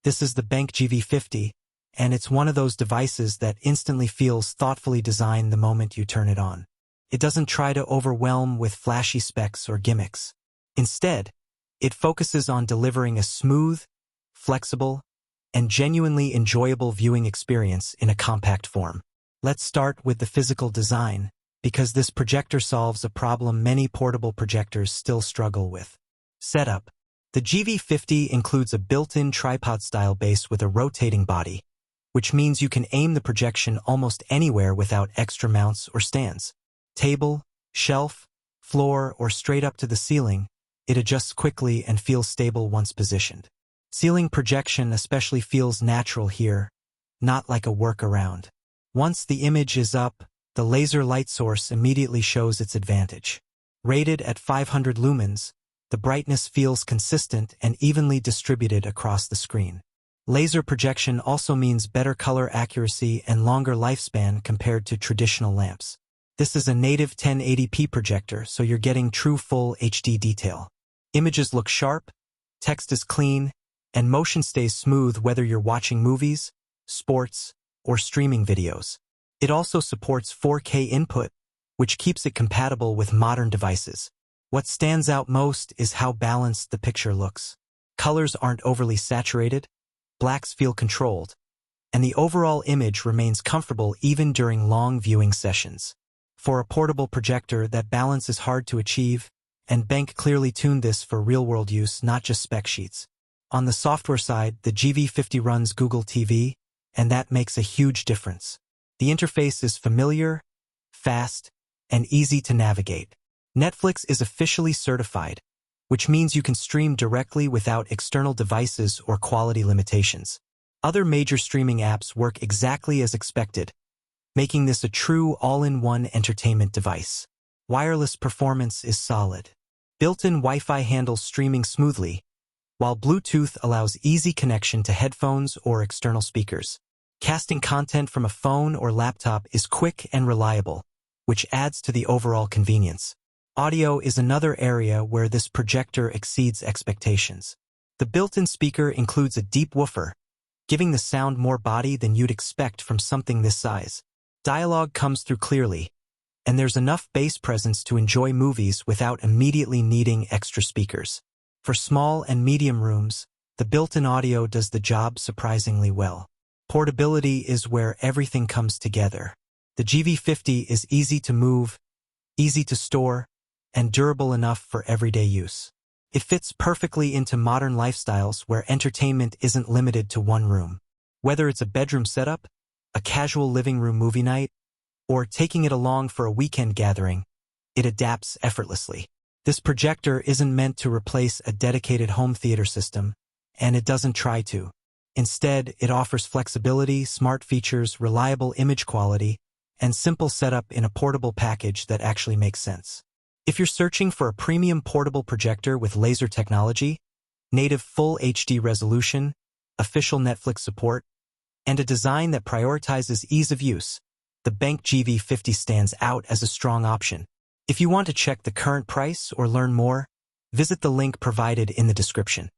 This is the BenQ GV50, and it's one of those devices that instantly feels thoughtfully designed the moment you turn it on. It doesn't try to overwhelm with flashy specs or gimmicks. Instead, it focuses on delivering a smooth, flexible, and genuinely enjoyable viewing experience in a compact form. Let's start with the physical design, because this projector solves a problem many portable projectors still struggle with. Setup. The GV50 includes a built-in tripod-style base with a rotating body, which means you can aim the projection almost anywhere without extra mounts or stands. Table, shelf, floor, or straight up to the ceiling, it adjusts quickly and feels stable once positioned. Ceiling projection especially feels natural here, not like a workaround. Once the image is up, the laser light source immediately shows its advantage. Rated at 500 lumens, the brightness feels consistent and evenly distributed across the screen. Laser projection also means better color accuracy and longer lifespan compared to traditional lamps. This is a native 1080p projector, so you're getting true full HD detail. Images look sharp, text is clean, and motion stays smooth whether you're watching movies, sports, or streaming videos. It also supports 4K input, which keeps it compatible with modern devices. What stands out most is how balanced the picture looks. Colors aren't overly saturated, blacks feel controlled, and the overall image remains comfortable even during long viewing sessions. For a portable projector, that balance is hard to achieve, and BenQ clearly tuned this for real-world use, not just spec sheets. On the software side, the GV50 runs Google TV, and that makes a huge difference. The interface is familiar, fast, and easy to navigate. Netflix is officially certified, which means you can stream directly without external devices or quality limitations. Other major streaming apps work exactly as expected, making this a true all-in-one entertainment device. Wireless performance is solid. Built-in Wi-Fi handles streaming smoothly, while Bluetooth allows easy connection to headphones or external speakers. Casting content from a phone or laptop is quick and reliable, which adds to the overall convenience. Audio is another area where this projector exceeds expectations. The built-in speaker includes a deep woofer, giving the sound more body than you'd expect from something this size. Dialogue comes through clearly, and there's enough bass presence to enjoy movies without immediately needing extra speakers. For small and medium rooms, the built-in audio does the job surprisingly well. Portability is where everything comes together. The GV50 is easy to move, easy to store, and durable enough for everyday use. It fits perfectly into modern lifestyles where entertainment isn't limited to one room. Whether it's a bedroom setup, a casual living room movie night, or taking it along for a weekend gathering, it adapts effortlessly. This projector isn't meant to replace a dedicated home theater system, and it doesn't try to. Instead, it offers flexibility, smart features, reliable image quality, and simple setup in a portable package that actually makes sense. If you're searching for a premium portable projector with laser technology, native full HD resolution, official Netflix support, and a design that prioritizes ease of use, the BenQ GV50 stands out as a strong option. If you want to check the current price or learn more, visit the link provided in the description.